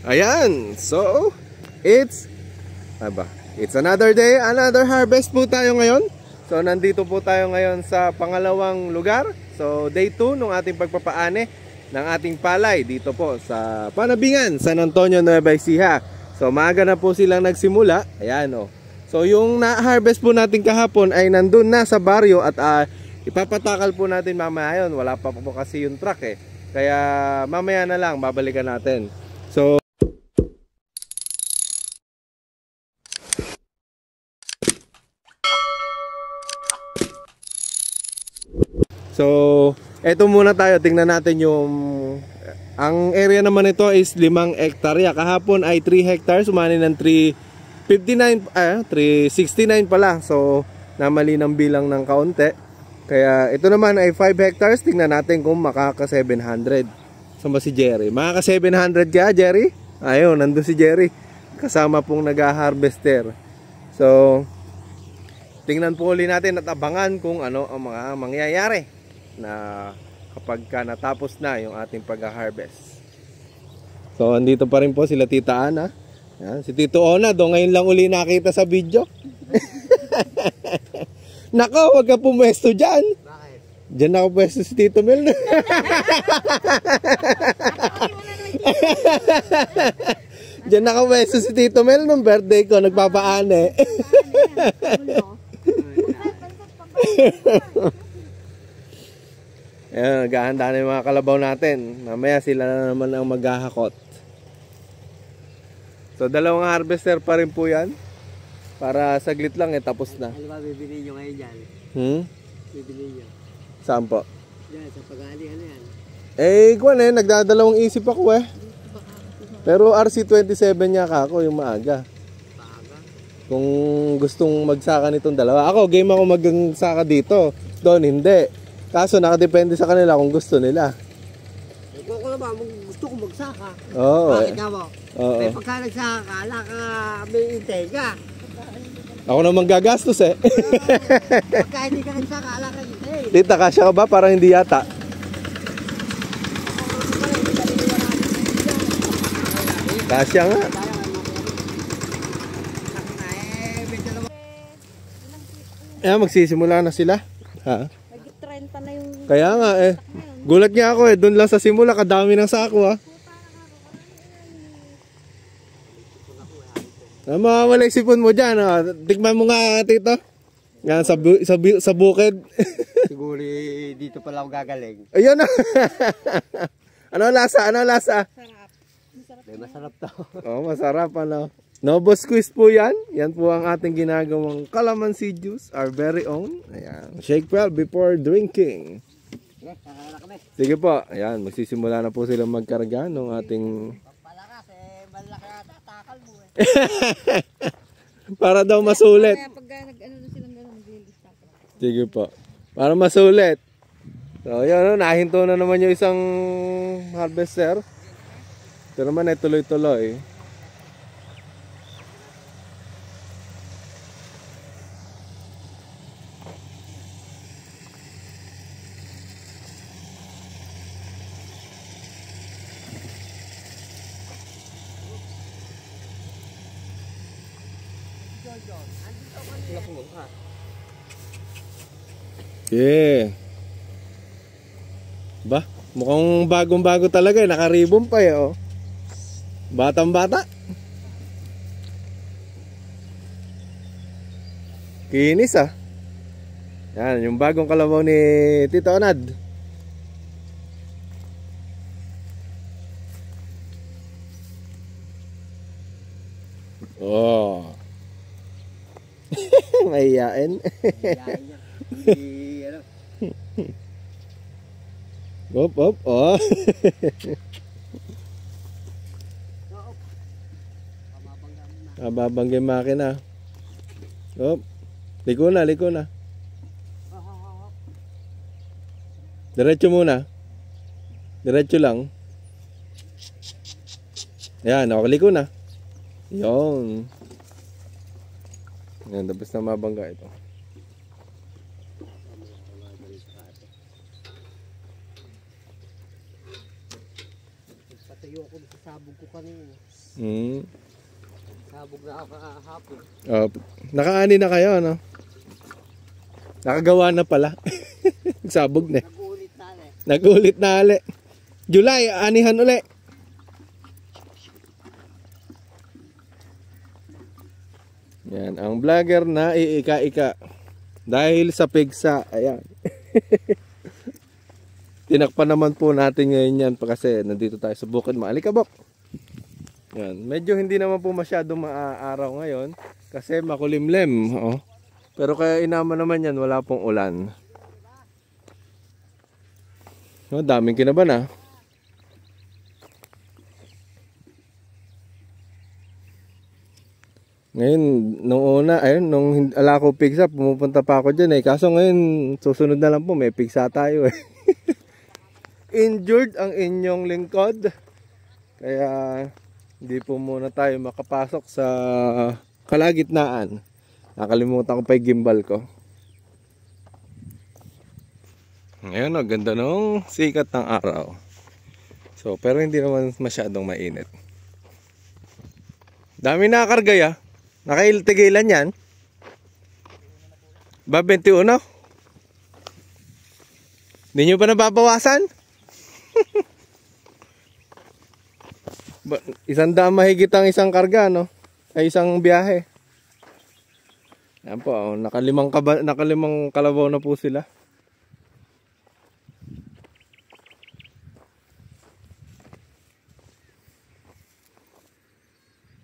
Ayan, so it's another day, another harvest po tayo ngayon. So nandito po tayo ngayon sa pangalawang lugar. So day 2 ng ating pagpapaani ng ating palay dito po sa Panabingan, San Antonio, Nueva Ecija. So maaga na po silang nagsimula. Ayan o. So yung na-harvest po natin kahapon ay nandun na sa baryo at ipapatakal po natin mamaya yun. Wala pa po kasi yung truck eh. Kaya mamaya na lang babalikan natin. So, eto muna tayo, tingnan natin ang area naman ito is 5 hektarya. Kahapon ay 3 hectares, umani ng 369 pala. So, namali ng bilang ng kaunti. Kaya ito naman ay 5 hectares, tingnan natin kung makaka 700. Saan ba si Jerry? Makaka 700 ka, Jerry? Ayun, nandun si Jerry. Kasama pong nag-harvester. So, tingnan po ulit natin at abangan kung ano ang mga mangyayari na kapag natapos na yung ating pag-harvest. So andito pa rin po sila Tita Ana. Yan, si Tito Ona do ngayon lang uli nakita sa video. Nako, wag ka pumwesto dyan. Bakit? Dyan ako pwesto si Tito Mel. Dyan ako pwesto si Tito Mel nung birthday ko, nagpapaane. Ayan, naghahanda na yung mga kalabaw natin. Mamaya sila na naman ang maghahakot. So dalawang harvester pa rin po yan. Para saglit lang tapos na. Ano ba bibili nyo ngayon dyan? Bibili nyo? Saan po? Yan, sa pag-aali, ano yan? Kwan nagdadalawang isip ako Pero RC27 niya ako yung maaga. Maaga? Kung gustong magsaka nitong dalawa. Ako, game ako magsaka dito. Doon, hindi. Kaso nakadepende sa kanila kung gusto nila. Kung ako naman, gusto ko magsaka. Oo. Bakit ka mo? Oo. May pagka nagsaka ka, ala ka may intay ka. Ako naman gagastos Pagka hindi ka nagsaka, ala ka intay. Tita, kasya ka ba? Parang hindi yata. Kasya nga. Magsisimula na sila. Ha? Nag-30 na yung... Kaya nga gulat niya ako doon lang sa simula kadami ng sako mawawala yung sipon mo dyan Tikman mo nga tito. Yan, sa bukid. Siguro dito pala ako gagaling. Ayun na. Ano lasa? Sarap. Masarap to. Masarap Novo Squeeze po yan. Yan po ang ating ginagawang calamansi juice. Our very own. Ayan. Shake well before drinking. Sige po. Ayan. Magsisimula na po sila magkarga ng ating... Palakas malaki ata takal mo Para daw masulit. Pag nag-ano na silang gano'n, mag-lilista. Sige po. Para masulit. So yun nahinto na naman yung isang harvester. Ito naman ay tuloy-tuloy. Yeah. Ba, mukhang bagong-bago talaga naka-ribbon pa Batang-bata. Kinis Yan, yung bagong kalabaw ni Tito Onad. Mahiyain. Op. Babangga makina. Liko na. Diretso muna. Diretso lang. Yan, liko na. Yon. Yan, tapos na mabangga ito. Patayo ako. Sabog ko kanina. Hmm. Sabog na ako kahapon. Oh, nakaani na kayo, ano? Nakagawa na pala. Sabog na. Nag-uulit na eh. Nag-ulit na ali. July, anihan uli. Yan, ang vlogger na iika-ika. Dahil sa pigsa, ayan. Tinakpan naman po natin ngayon yan kasi nandito tayo sa Bukid Maalikabok. Yan, medyo hindi naman po masyadong maaaraw ngayon kasi makulimlim. Oh. Pero kaya inaman naman yan, wala pong ulan. Oh, daming kinaban ah. Ngayon, nung una, ayun, nung ala ko pigsa, pumupunta pa ako dyan eh. Kaso ngayon, susunod na lang po, may pigsa tayo eh. Injured ang inyong lingkod. Kaya, hindi po muna tayo makapasok sa kalagitnaan. Nakalimutan ko pa yung gimbal ko. Ngayon, ang ganda nung sikat ng araw. So, pero hindi naman masyadong mainit. Dami nakakarga ya. Nakailtigilan yan. Ba 21? Hindi nyo pa nababawasan? Isang daan mahigit ang isang karga, no? Ay isang biyahe. Yan po, oh, nakalimang kalabaw na po sila.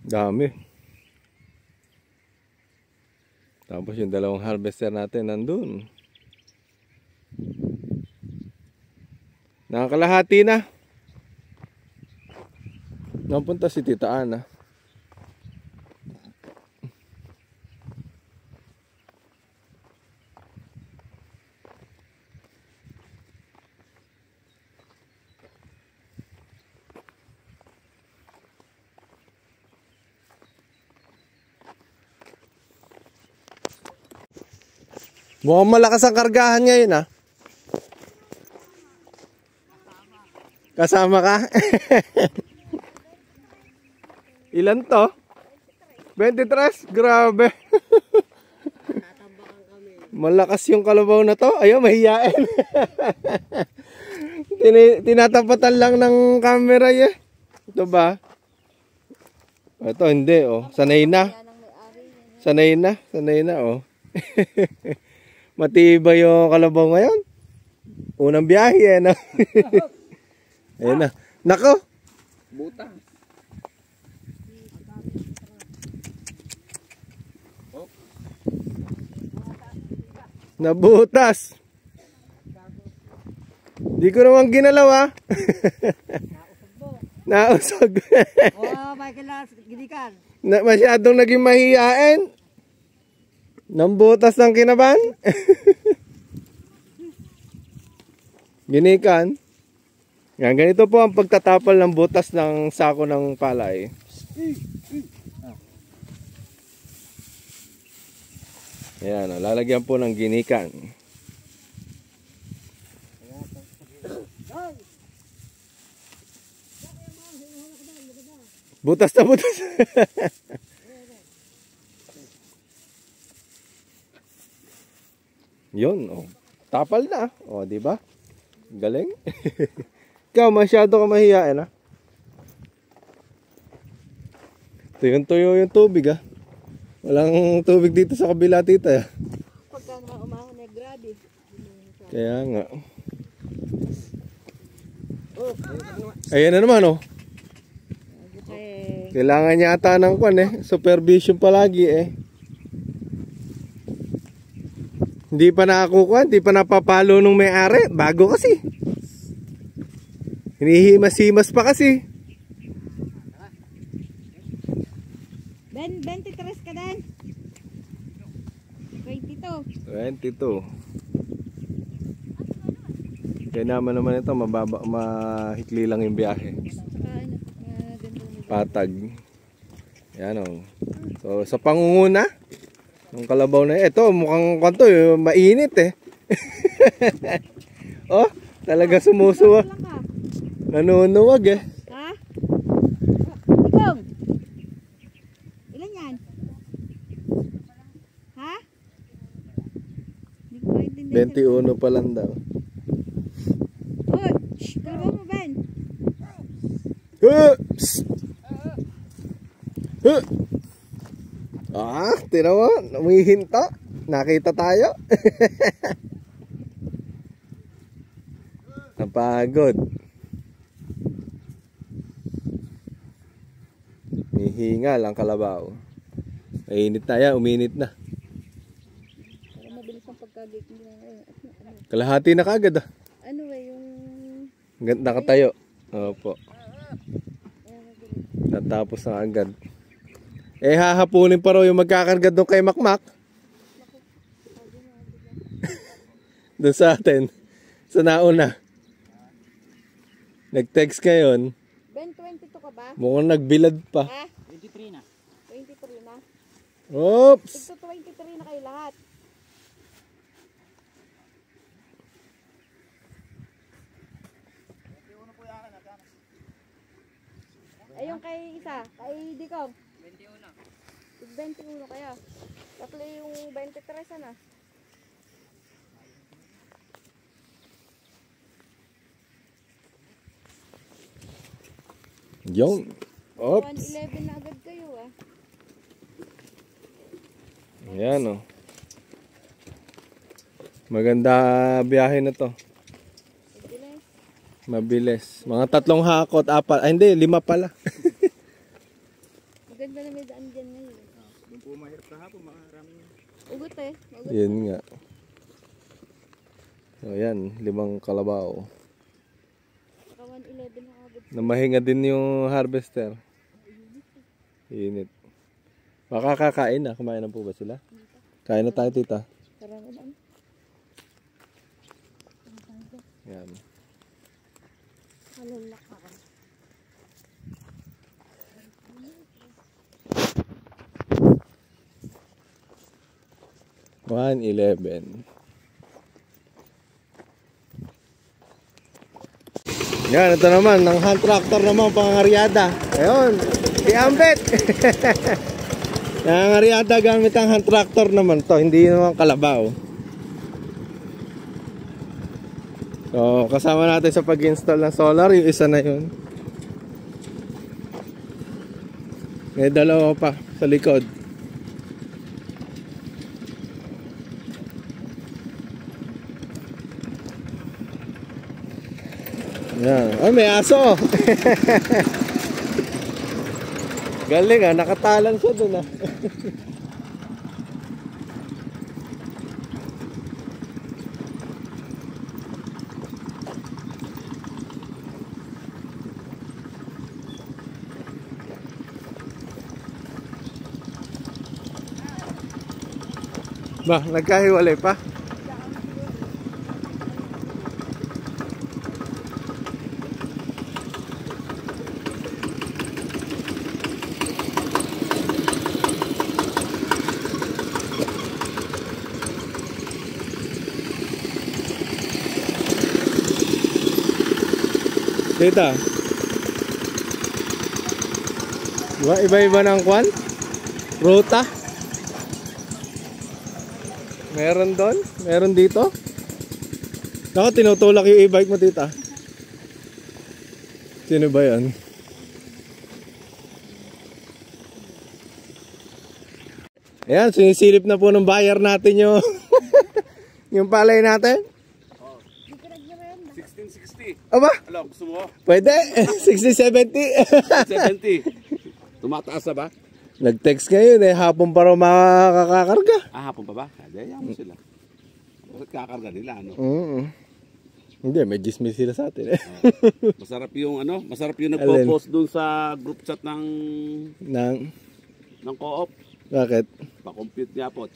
Dami. Tapos yung dalawang harvester natin nandun. Nakakalahati na. Napunta si Tita Ana. Mukhang malakas ang kargahan ngayon ah. Kasama ka? Ilan to? 23? Grabe. Malakas yung kalabaw na to. Ayaw, mahiyain. Tinatapatan lang ng camera eh. Ito ba? Ito hindi oh. Sanay na. Sanay na. Sanay na oh. Matibay yung kalabaw ngayon. Unang biyahe no? Ayan na. Nako. Buta. Nabutas. Di ko naman ginalaw ah. Nausog. Oh, Michael, ginikan. Masyadong naging mahihain. Nambutas ng kinaban. Ginikan. Yan, ganito po ang pagtatapal ng butas ng sako ng palay. Ayan, lalagyan po ng ginikan. Butas na butas. Yun, oh. Tapal na. Oh, di ba? Galing. Ikaw, masyado ka mahihain, ha? Tuyo yung tubig, ha? Walang tubig dito sa kabila, tita, ha? Pagka naman umahon eh, grabe. Kaya nga. Ayan na naman, oh. Kailangan yata ng kwan, eh. Supervision palagi, eh. Hindi pa nakakukuha, hindi pa napapalo nung may-ari. Bago kasi. Hinihimas-himas pa kasi. Ben, 23 ka din. 22. Kaya naman ito, mahikli lang yung biyahe. Patag. Yan o. So, sa pangunguna, yung kalabaw na ito, mukhang kanto, mainit eh. Oh, talaga sumusuwa. Nanunuwag eh. Ha? 21 pa lang daw. Uy, kalabaw mo, Ben. Tira mo, umihinto. Nakita tayo. Napagod. Mihingal ang kalabaw. Mainit na yan, uminit na. Mabilis ang pagkagit nila ngayon. Kalahati na kagad ah. Ano yung... Nakatayo. Opo. Natapos na agad. Hahapunin pa raw yung magkakarga doon kay Makmak. Doon sa atin. Sa nauna. Nag-text ngayon. Ben, 22 ka ba? Mukhang nagbilad pa. Ha? 23 na. 23 na. Oops! Tigto 23 na kayo lahat. Ayun kay isa, kay Dikong. 21 kaya. Tatlo yung 23 na. Yung. Oops. 111 na agad kayo ah. Ayan o. Maganda biyahe na to. Mabilis. Mabilis. Mga 3 hakot, 4. Ay hindi, 5 pala. Maganda na may daan dyan ngayon. Yung po mahirap kahapon, maraming. Ugot eh. Ugot. Yun nga. So ayan, 5 kalabaw. Saka 111 na agad. Namahinga din yung harvester. Init. Baka kakain na. Kumain na po ba sila? Kain na tayo, tita. Tara na lang. Yan. Malalak ka. $111. Yan, ito naman, ng hand tractor naman, pangangaryada. Ayun, si Ambet. Pangangaryada gamit ang hand tractor naman to, hindi naman kalabaw. So, kasama natin sa pag-install ng solar, yung isa na yun. May 2 pa sa likod. Yan. Ay, may aso. Galing ah, nakatalang siya dun ah. Ba, nagkahiwalay pa? Tita. Diba, iba-iba ng kwan? Ruta. Meron doon? Meron dito? Ako, tinutulak yung e-bike mo, tita. Sino ba yan? Ayan, sinisilip na po ng buyer natin yung yung palay natin. 1660. Aba, Alam, gusto mo? pwede. 60-70. 70. Tumataas na ba? Nag-text ngayon eh, hapon pa raw makakakarga. Hapon pa ba? Kaya mo sila. Bakit kakarga nila, ano? Hindi, may gismis sila sa atin eh. Masarap yung ano, masarap yung nagpo-post dun sa group chat ng co-op. Bakit? Pa-compute niya po.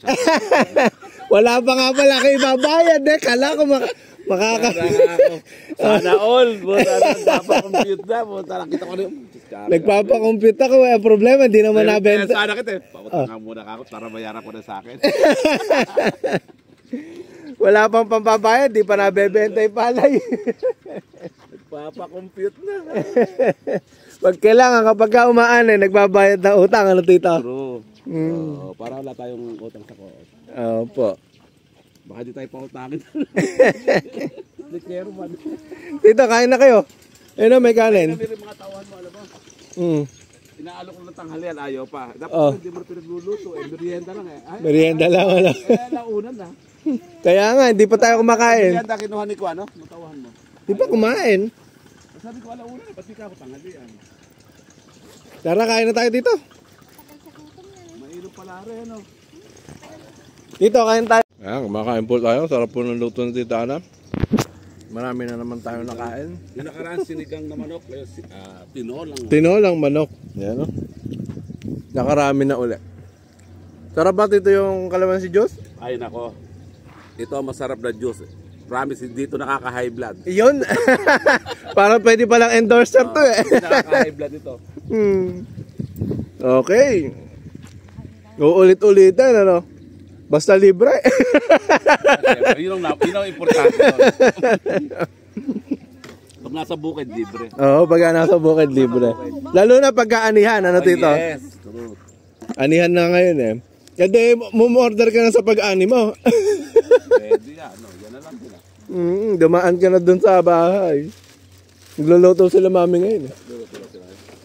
Wala pa nga pala kayo babayad eh. Kala ko Sana all. Nagpapa-compute na. Nakita ko rin. Nagpapa-compute ako. Problema, hindi naman nabenta. Sana kita eh. Papunta muna ako para bayaran ko na sa akin. Wala pang pambabayad. Di pa nabebenta yung palay. Nagpapa-compute na. Pag kailangan kapag umaan eh, nagbabayad ng utang. Ano tita? True. Para wala tayong utang sa co-op. Opo. Baka di tayo pautangin. Likero man. Tito, kain na kayo. Ayun o, may kanin. Kami rin mga tauhan mo, alam mo. Mm. Inaalok ko ng tanghalian, ayaw pa. Dapat Oh. hindi mo pinagluluto, merienda lang eh. Ay, Merienda lang, ano. launan na. Kaya nga, hindi pa tayo kumakain. Merienda kinuha ni ko, ano? Matauhan mo. Hindi pa kumain. Sabi ko, alaunan eh, ba't di ka ako tanghalian? Tara, kain na tayo dito. Mainom pala rin, ano? Dito, kain tayo. Ayan, kumakain po tayo. Sarap po ng luto ng Tita Ana. Marami na naman tayo nakain. Yung nakaraan sinigang na manok, tinolang. Tinolang manok. Yan o. Nakarami na uli. Sarap ba dito yung kalamansi juice? Ay nako, ito ang masarap na juice. Promise, dito nakaka-high blood. Iyon. Parang pwede palang endorser to eh. Nakaka-high blood ito. Okay. Uulit-ulitan ano. Basta libre. Yun ang importante. Pag nasa bukid, libre. Oo, pag nasa bukid libre. Lalo na pagka-anihan, ano Tito? Yes, true. Anihan na ngayon eh. Kasi mumorder ka na sa pag-ani mo. Pwede yan, no? Yan na lang din. Dumaan ka na dun sa bahay. Nagluluto sila mami ngayon eh.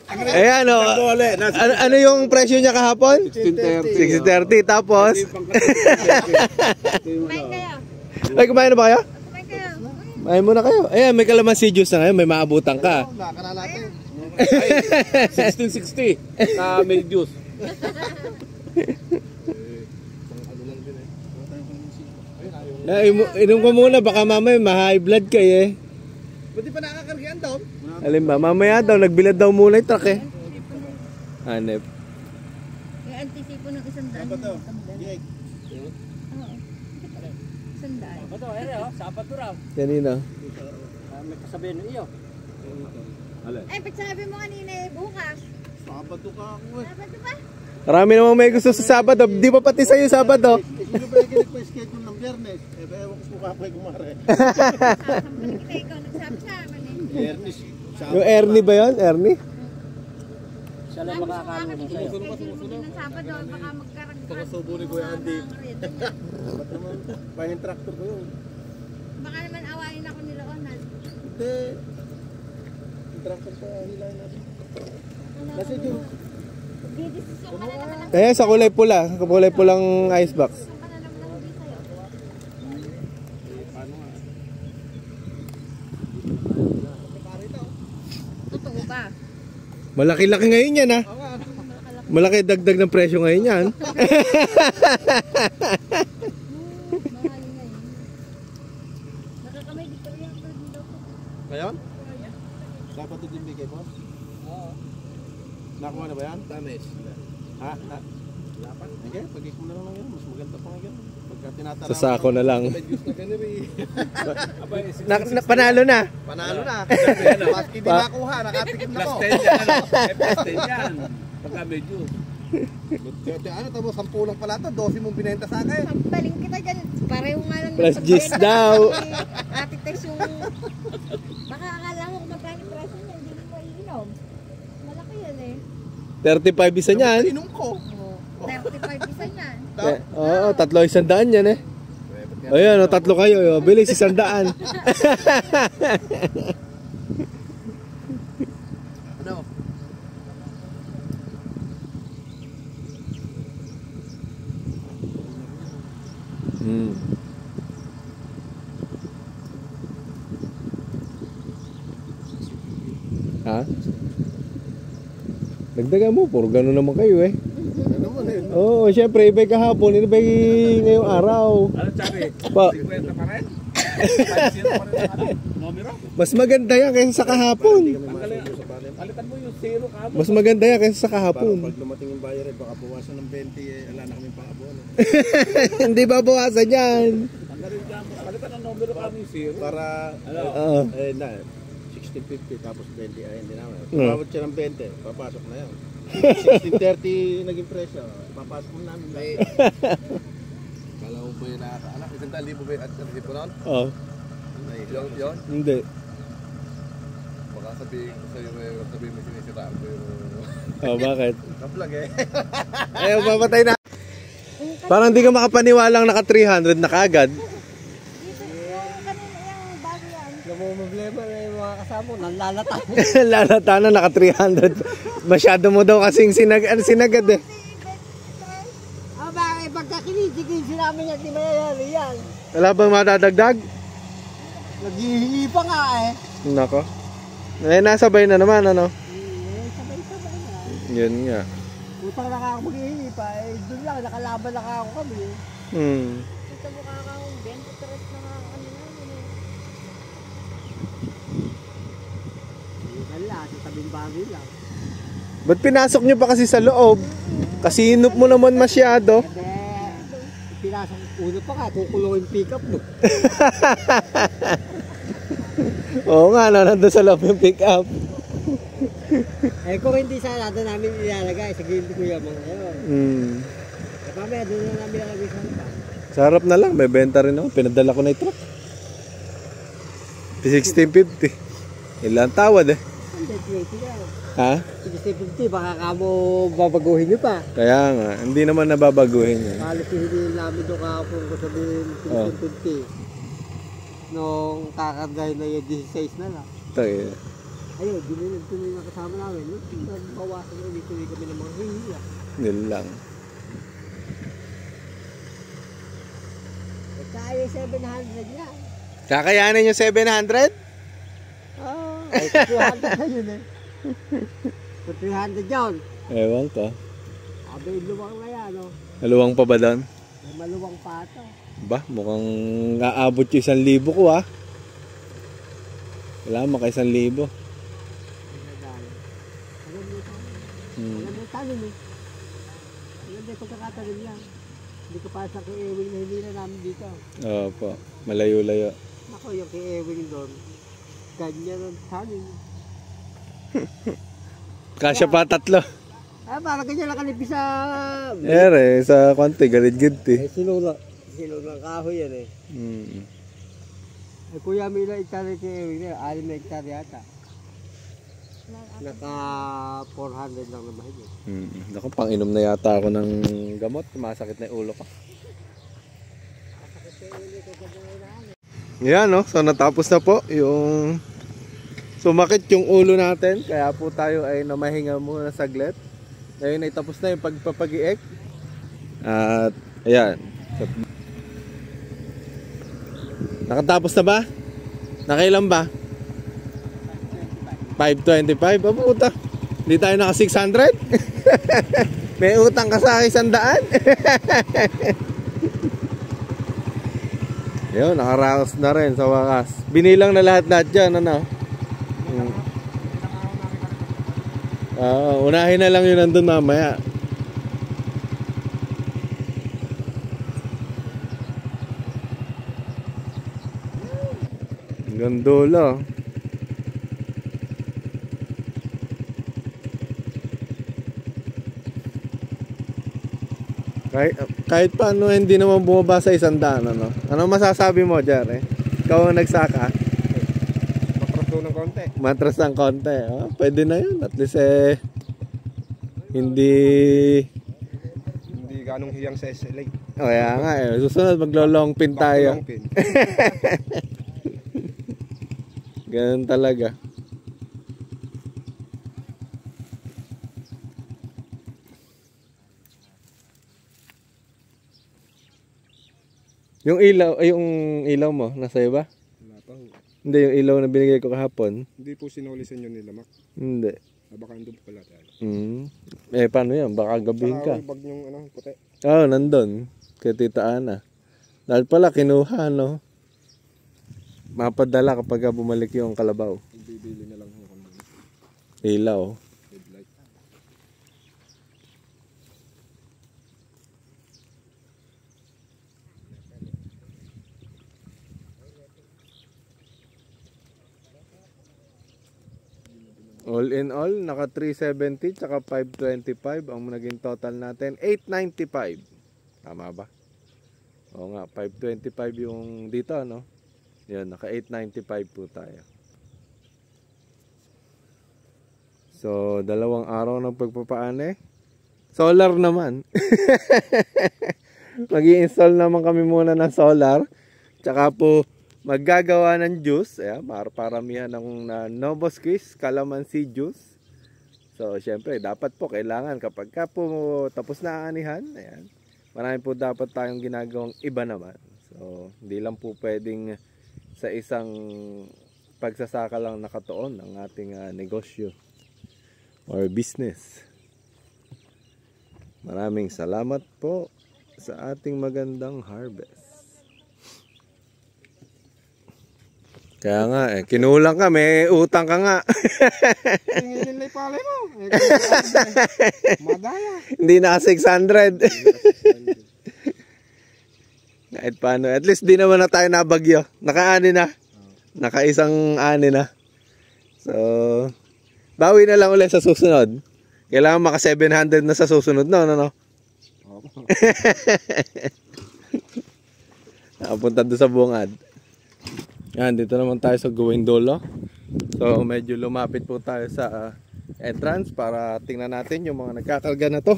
Ayan o. Ano yung presyo niya kahapon? 16.30. 630. Tapos? Kumain kayo. Ay, kumain na ba kayo? Kumain kayo. Kumain muna kayo. Ayan, may kalamansi juice na ngayon. May maabutan ka. Ay, 1660 na may juice. Inom ko muna. Baka mamaya ma-high blood kayo eh. Pwede pa nakakargaan daw? Alin ba? Mamaya daw. Nagbilad daw muna yung truck eh. Hanep. Yung antisipo ng 100. Sabat to. Oo. 100. Ito, sapat raw. Kanina. May kasabihin ng iyo. Ay, pagsabi mo kanina eh, bukas. Sapat to ka ako eh. Sabat ba? Marami namang may gusto sa Sabado. Di ba pati sa'yo Sabado? Hindi ba yung schedule ng Biyernes? Ewan ko kung kapoy kumare. Sasampalin kita, ikaw nagsabi sa amin eh. Biyernes. Yung Ernie ba yun? Ernie? Siya lang Tapos makakano kung na bakit sa'yo. i-schedule mo din ng Sabado, baka magkaragdag. Pagkasubo ni Kuya Andy. Ba't naman? Bayan tractor ko yun. Baka naman awayin ako nila Onal. Hindi. Yung tractor ko hilahin natin. Kasi yung Didesisyon ka na naman ang Ayan, sa kulay pula. Sa kulay pulang icebox. desisyon ka na naman ang hindi sa'yo. Totoo ba? Malaki-laki ngayon yan ha. Malaki dagdag ng presyo ngayon yan. Mahal ngayon. Nakakamay dito yung bird daw po. Ngayon? Dapat ito din bigay boss? Oo. Nakuha na ba yan? Dames. Ha? Lapan? Okay, pag-ik mo na lang yan. Mas maganda pa nga yan. Pagka tinatala. Sa sako na lang. May juice na ganun Panalo na. Panalo na. Maski di nakuha, nakatikim na ko. Plus 10 yan, ano? Plus 10 yan. Pagka may juice. Ano, tamo 10 lang pala ito. 12 mong binenta sa akin. Sampaling kita dyan. Pareho nga lang. Plus ng gis pagbayad daw. ng Ate Tess yung... Baka akala mo kung magkano presyo niya. Hindi mo maiinom. Malaki yan eh. 35 isa niyan. Inom ko. 35 isa niyan. Oo, 300 yan eh. Ayan, o, 3 kayo. Bilis, 100. Ano? Ha? Dagdagan mo, puro gano'n naman kayo eh. Ano naman eh. Oo, syempre, iba'y kahapon, iba'y ngayong araw. Ano sabi? Pa, 50 pa rin? 5-0 pa rin ang numero? mas maganda yan kaysa sa kahapon. Palitan mo yung 0 ka. Mas maganda yan kaysa sa kahapon. Pag lumating yung buyer, baka bawasan ng 20, ala na kami pang-abono. Hindi ba bawasan yan? Tanggalin dyan. Palitan ang numero kami 0. Para, Oo. na, 1650 tapos 20, ay hindi naman. Hmm. Bawat siya ng 20, papasok na yan. 1630 naging presyo, papasok mo namin. Kala mo ba yung nakakaanak? 1,000 ba yung at-at po noon? Oo. Yun? Hindi. Baka sabihin ko sa'yo, sabihin mo sinisiraan ko yung... Oh, bakit? Kaplag eh. Ayaw, papatay na. Parang di ka makapaniwalang naka 300 na kaagad. Dito, yung kanina yung bago yan. Problema na yung mga kasama, nanlalata. Lalata na naka 300. Masyado mo daw kasing sinagad eh. Bakit pagka kinisigil namin yan, di mayayari yan. Wala bang matadagdag? Naghihingi pa nga eh. Nako. Eh, nasabay na naman, ano? Sabay-sabay na. Yun nga. Utang na ka ako maghihingi pa eh. Doon lang, nakalaban na ka ako kami. Dito mukha ka akong 23 na nga kanina. Wala, sa tabing bagay lang. Ba't pinasok nyo pa kasi sa loob? Kasinop mo naman masyado. Pinasok ulo pa ka, kukulong yung pick up mo. Oo nga, no, nandun sa loob yung pick up. Eh kung hindi sana doon namin ilalagay sa gilid ko yung mga yun. Eh pamaya doon na namin ilalagay sa harap. Sa harap na lang, may benta rin ako. Pinadala ko na yung truck. 1650. Ilan tawad eh. 120 ka. Ha? 60-50, baka kamo babaguhin nyo pa. Kaya nga, hindi naman nababaguhin yun. Halos hindi namin doon kahapon ko sabihin 60-50. Nung kakagay na yung 16 na lang. Tayo. Ayun, tuloy na kasama namin. Nagbawasan ulit tuloy kami ng mga hihiya. Yun lang. Kaya 700 yan. Kakayanin yung 700? Ay, 200 na yun eh. 300 yun. Ewan ko. Abay, luwang na yan, no? Naluwang pa ba doon? May maluwang pa ito. Ba, mukhang aabot yung 1,000 ko ah. Wala, maka 1,000. Alam mo tanin eh. Alam mo pagkakatanim yan. Hindi ko pa sa kay Ewing na hindi na namin dito. Opo, malayo-layo. Ako yung kay Ewing doon. Ganyan ang tanin. Kasya pa 3. Parang ganyan nakalipis sa... Ere, sa konti, galid-gid eh. Sinula ng kahoy yan eh. Kuya, may ilang hektarya kay Ewing na, 6 na hektarya yata. Naka 400 lang na mahigit. Naku, pang-inom na yata ako ng gamot. Masakit na yung ulo ko. Yan, no? So, natapos na po yung sumakit yung ulo natin. Kaya po tayo ay namahinga muna saglit. Ngayon ay tapos na yung pagpapagiik. At, ayan. Nakatapos na ba? Nakailan ba? 525? Oh, puta. Hindi tayo naka 600? May utang ka sa akin 100? Yun, nakaraos na rin sa wakas. Binilang na lahat dyan, ano? Unahin na lang yun nandun mamaya. Hanggang dulo. Kahit paano hindi naman bumaba sa 100, ano? Ano masasabi mo, Jer? Ikaw ang nagsaka. Matras ng konti. Matras ng konti. Oh, pwede na yun. At least hindi ganong hiyang sa SLA. Kaya nga susunod maglo-long pin tayo. Ganun talaga. Yung ilaw mo, nasa iyo ba? Wala pa. Hindi, yung ilaw na binigay ko kahapon. Hindi po sinuli sa inyo nila, Mac. Hindi. Baka andun pala tayo. Paano yan? Baka gabihin ka. Bag yung puti. Oo, nandun. Kay Tita Ana. Dahil pala, kinuha, no? Mapadala kapag bumalik yung kalabaw. Bibili na lang ako. Ilaw. Headlight. All in all, naka 370 tsaka 525 ang naging total natin. 895. Tama ba? Oo nga, 525 yung dito, no? Yan, naka 895 po tayo. So, 2 araw ng pagpapaane. Solar naman. Mag-i-install naman kami muna ng solar. Tsaka po maggagawa ng juice. Ayan, para paramihan ng Novos Quiz Calamansi juice. So, syempre, dapat po kailangan kapag ka po tapos na ang anihan, ayan, marami po dapat tayong ginagawang iba naman. So, hindi lang po pwedeng sa isang pagsasaka lang nakatuon ang ating negosyo or business. Maraming salamat po sa ating magandang harvest. Kaya nga kinulang ka, may utang ka nga. Tingin nila pala mo. Madaya. Hindi na 600. Kahit paano, at least di naman na tayo nabagyo. Naka-ani na. Naka-isang ani na. So, bawi na lang ulit sa susunod. Kailangan maka 700 na sa susunod. No. Nakapunta doon sa bungad. Yan, dito naman tayo sa Gawindolo. So, medyo lumapit po tayo sa entrance para tingnan natin yung mga nagkakarga na to.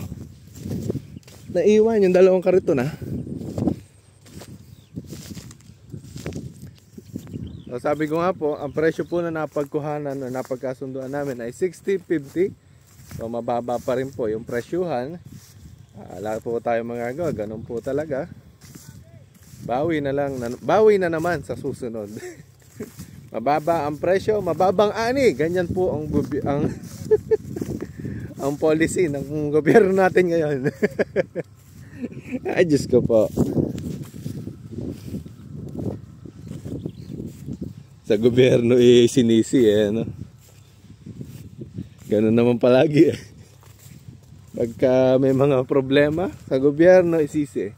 Naiwan yung dalawang kariton na. So, sabi ko nga po, ang presyo po na napagkuhanan o napagkasunduan namin ay 60.50. So, mababa pa rin po yung presyuhan. Wala po tayo magagawa, ganun po talaga. Bawi na naman sa susunod. Mababa ang presyo, mababang ani. Ganyan po ang ang policy ng gobyerno natin ngayon. Ay, Diyos ko po. Sa gobyerno sinisi no? Ganun naman palagi Pagka may mga problema sa gobyerno, isisi.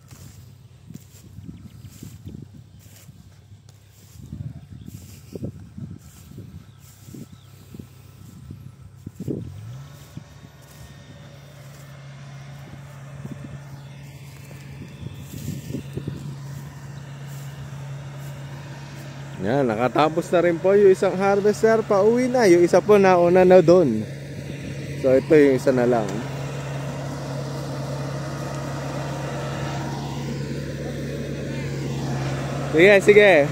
Yan, nakatapos na rin po yung isang harvester, pauwi na. Yung isa po nauna na doon. So ito yung isa na lang. Sige.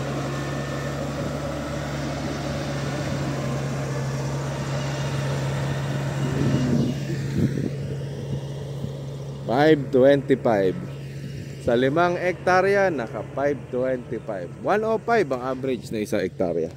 $5.25 sa 5 hektarya, naka 5.25. 105 ang average na isang hektarya.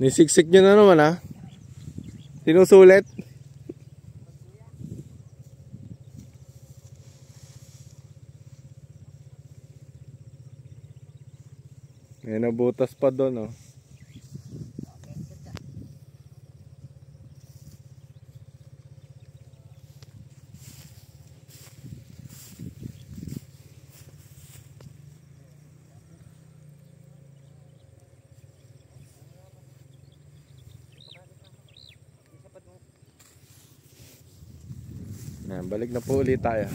Nisiksik nyo na naman Sinusulit. May nabutas pa doon Balik na po ulit tayo.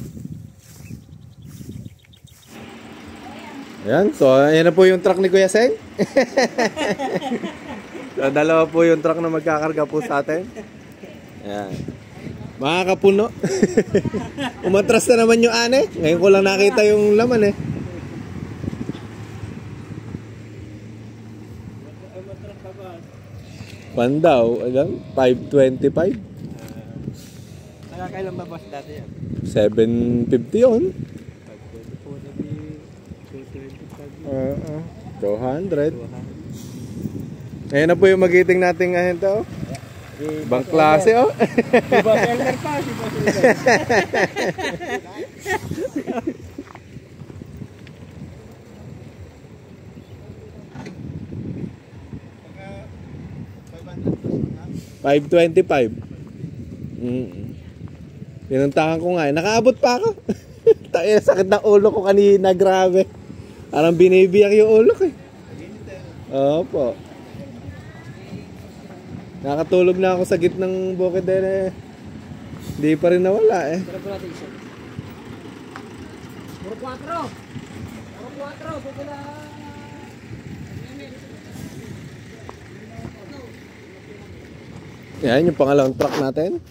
Ayan, so ayan na po yung truck ni Kuya Seng. So, dalawa po yung truck na magkakarga po sa atin. Ayan. Makakapuno. Umatras na naman yung ane. Ngayon ko lang nakita yung laman Pandaw, 5.25. Nakakailan ba boss dati yan? 750 yun. 200. Ayan na po yung magiting natin ngayon to. Ibang klase Si Boss Elmer pa, si Boss Elmer. 525. Pinuntahan ko nga eh. Nakaabot pa ako. Tayo, sakit ng ulo ko kanina, grabe. Parang binibiyak yung ulo ko eh. Opo. Nakatulog na ako sa gitnang bukid din eh. Hindi pa rin nawala eh. Puro 4. Puro 4. Bukila. Yan yung pangalawang truck natin.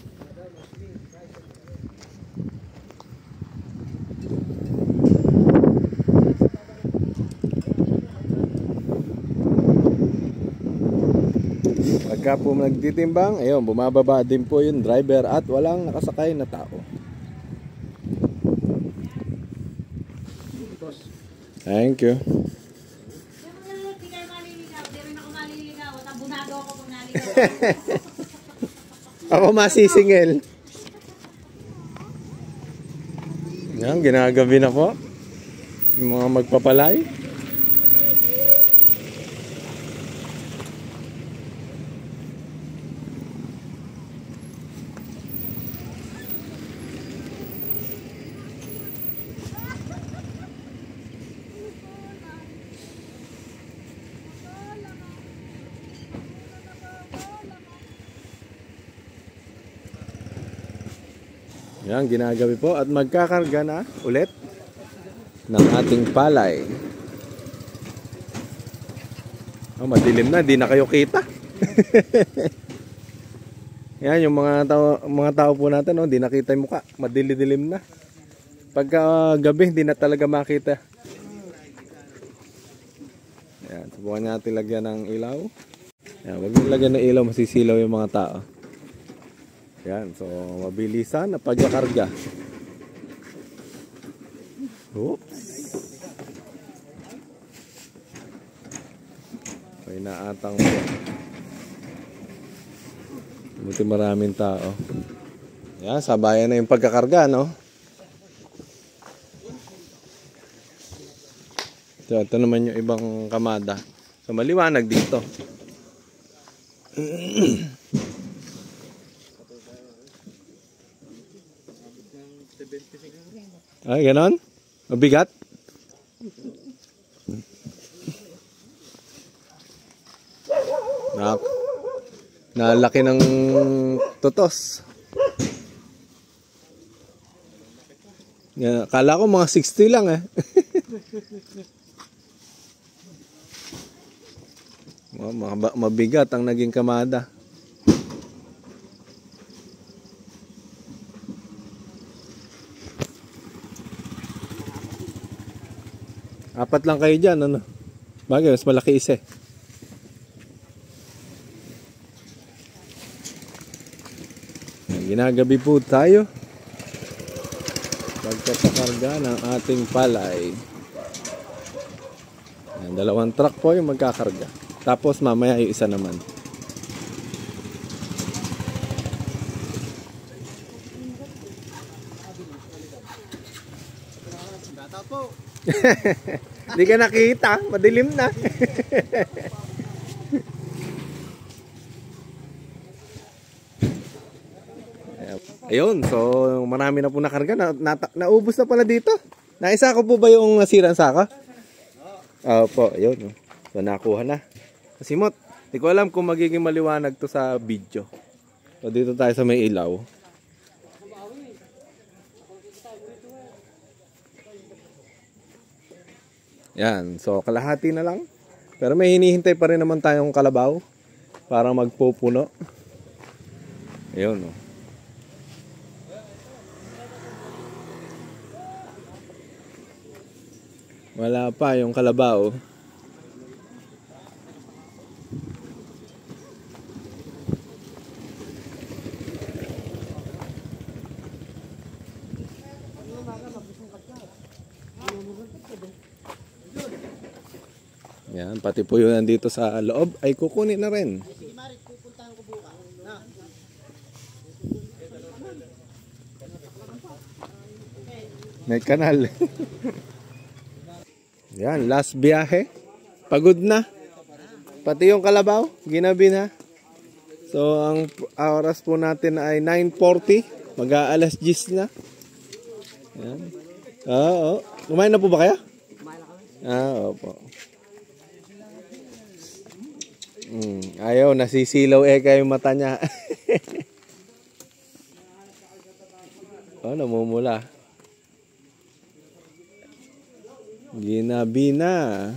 Pagka po nagtitimbang, ayun, bumababa din po yung driver at walang nakasakay na tao. Thank you. Hindi kayo maliligaw. Hindi rin ako maliligaw. Tabunado ako kung naligaw. Ako masisingil. Yan, ginagabi na po. Yung mga magpapalay. Yan, ginagabi po at magkakarga na ulit ng ating palay. Oh, madilim na, di na kayo kita. Yan yung mga tao po natin, oh, di nakita yung mukha, madili-dilim na. Pagka gabi, di na talaga makita. Yan, subukan natin lagyan ng ilaw. Yan, wag nyo lagyan ng ilaw, masisilaw yung mga tao. Yan, so mabilisan na pagkakarga. Oops. May naatang po. Buti maraming tao. Yan, sabayan na yung pagkakarga, no? So, ito naman yung ibang kamada. So, maliwanag dito. Ay, ganon? Mabigat? Nalaki ng tutos. Kala ko mga 60 lang eh. Mabigat ang naging kamada. Apat lang kayo dyan, ano? Bagay, mas malaki isa eh. Ginagabi po tayo. Pagkapakarga ng ating palay. Yan, 2 truck po yung magkakarga. Tapos mamaya yung isa naman. Bata po. Hindi ka nakita, madilim na. Ayun, so marami na po nakarga. Naubos na pala dito. Naisa ko po ba yung nasirang saka? Opo, ayun. So nakuha na. Kasimot, hindi ko alam kung magiging maliwanag to sa video. So dito tayo sa may ilaw. Yan, so kalahati na lang. Pero may hinihintay pa rin naman tayong kalabaw para magpupuno. Ayun, oh. Wala pa yung kalabaw. Yan, pati po yun nandito sa loob ay kukunin na rin. May kanal. Yan, last biyahe. Pagod na. Pati yung kalabaw, ginabi na. So, ang oras po natin ay 9:40. Mag-aalas 10 na. Ayan. Oo. Kumain na po ba kayo? Kumain na kami. Opo. Ayaw, nasisilaw kayo yung mata niya. Namumula. Ginabi na.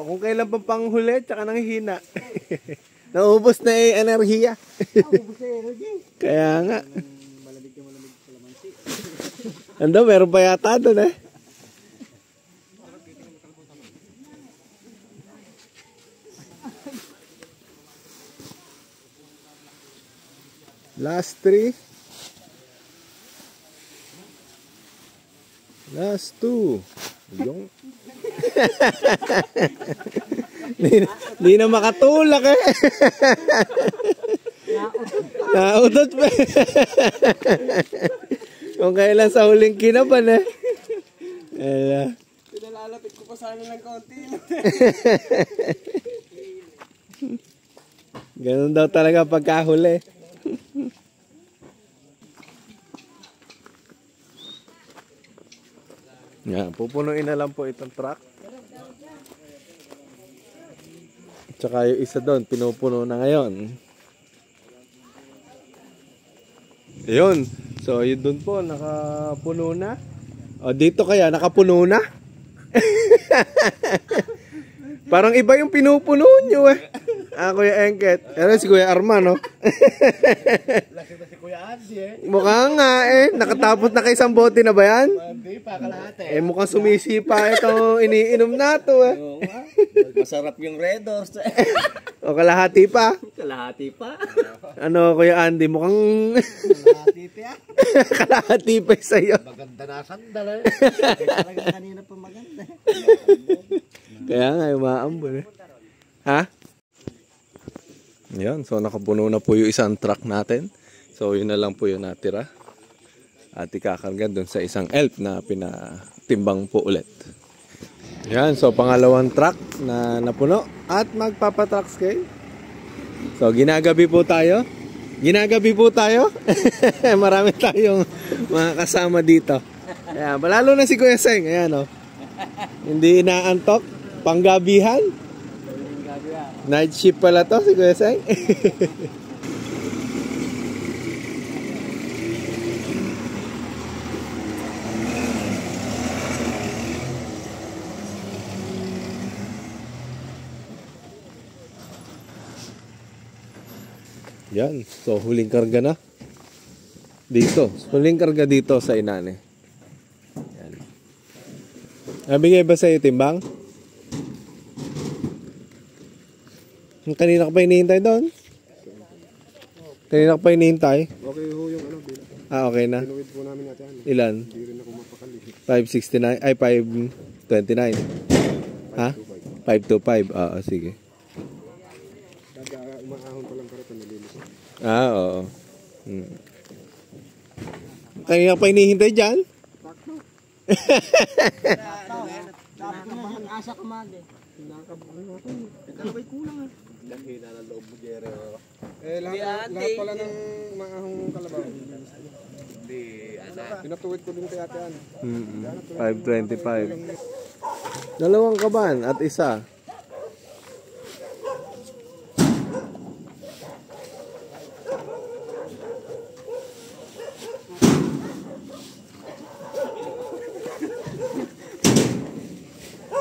Kung kailan pa panghuli, tsaka nanghihina. Naubos na enerhiya. Naubos na energy. Kaya nga. Malamig sa lamansi. Ando, meron pa yata doon eh. Last 3. Last 2. Yung. Di na makatulak eh. Nautot pa. Kung kailan sa huling kinaban eh. Pinalalapit ko pa sana ng konti. Ganun daw talaga pagkahuli. Pupunuin na lang po itong truck. Tsaka yung isa doon, pinupuno na ngayon. Ayun. So, yun doon po, nakapuno na. O, dito kaya, nakapuno na? Parang iba yung pinupuno nyo eh. Kuya Engket. Ano si Kuya Arman, no? Laki na si Kuya Andy eh. Mukha nga eh. Nakatapos na kay isang bote na ba yan? Hindi pa, kalahati. Mukhang sumisipa itong iniinom na to eh. Oo nga. Masarap yung Red Horse. O kalahati pa. Kalahati pa. Ano Kuya Andy, mukhang Kalahati pa. kalahati pa sa'yo. Maganda na sandal eh. Talaga kanina pa maganda. Kaya nga, umaambol eh. Ha? Yan, so nakapuno na po yung isang truck natin. So yun na lang po yung natira. At ikakarga doon sa isang elf na pinatimbang po ulit. Yan, so pangalawang truck na napuno. At magpapatruck scale. So ginagabi po tayo. Ginagabi po tayo. Marami tayong mga kasama dito. Ayan, lalo na si Kuya Seng. Ayan o. Hindi inaantok. Panggabihan. Night shift pala to si Kuya Seng. Yan. So, huling karga na. Dito. Huling karga dito sa Inane. Yan. Nabigay ba sa'yo timbang? Kanina ka pa hinihintay doon? Kanina ka pa hinihintay? Okay ho yung ano, bilang. Okay na. Pinuwid po namin natin ano. Ilan? Hindi rin ako mapakali. 569? Ay, 529. Ha? 525. Sige. Kada umaahon pa lang karito, nalilis. Oo. Kanina ka pa hinihintay dyan? Nakakabahan asa ka mag eh. Kinakabahan natin. Kalabay kulang ah. Lahina ng loob mo, Jerry. Lahat pala ng umaahong kalabaw. Hindi, anak. Pinatuwid ko din kay Ate Ann. 525. Dalawang kaban at isa.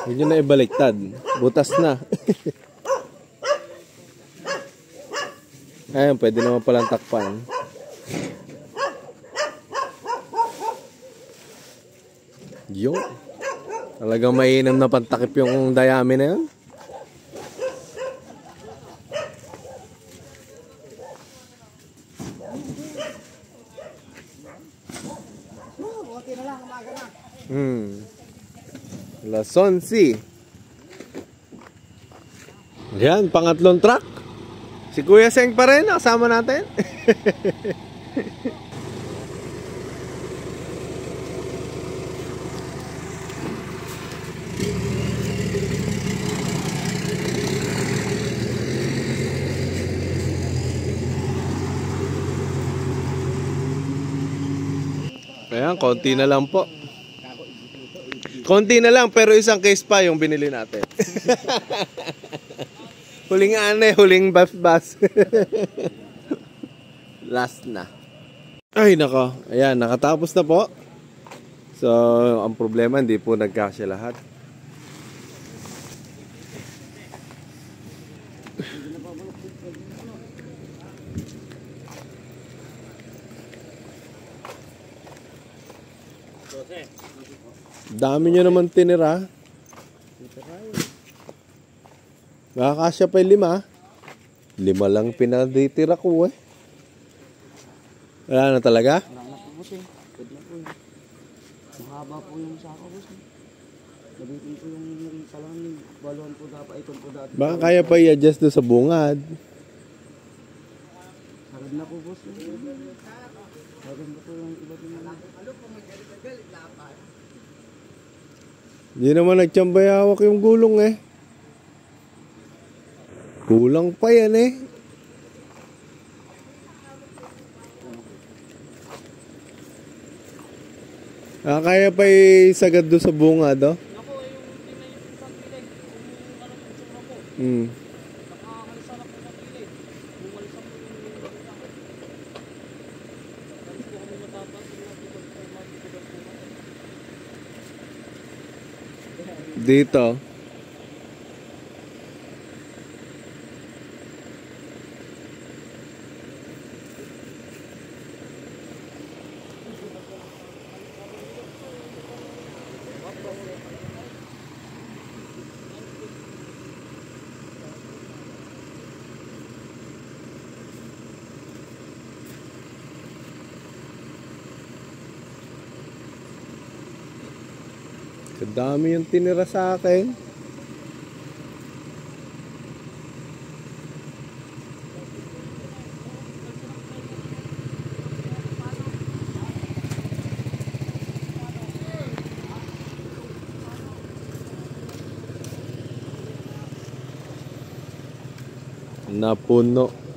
Huwag nyo na ibaliktad. Butas na. Ayun, pwede naman palang takpan. Yo. Talagang mainam na pantakip yung dayami na yun. Okay na lang, umaga na. Lasonsi. Yan, pangatlong truck. Si Kuya Seng pa rin, kasama natin. Ayan, konti na lang po. Konti na lang, pero isang case pa yung binili natin. Huling ane, huling bas-bas. Last na. Ay, nako. Ayan, nakatapos na po. So, ang problema, hindi po nagkasya lahat. Dami nyo naman tinira. Nakakasya pa yung 5. 5 lang pinaditira ko eh. Wala na talaga? Wala na po boss eh. Pwede na po eh. Mahaba po yung sako boss eh. Nabitin po yung narita lang yung baluan po dapat. Ito po dati. Baka kaya pa i-adjust doon sa bungad. Sagad na po boss eh. Sagad na po yung iba din na. Hindi naman nagtsambay hawak yung gulong eh. Kulang pa yan eh. Kaya pa isagad doon sa bungad oh. Dito. Kadami yung tinira sa akin. Napuno.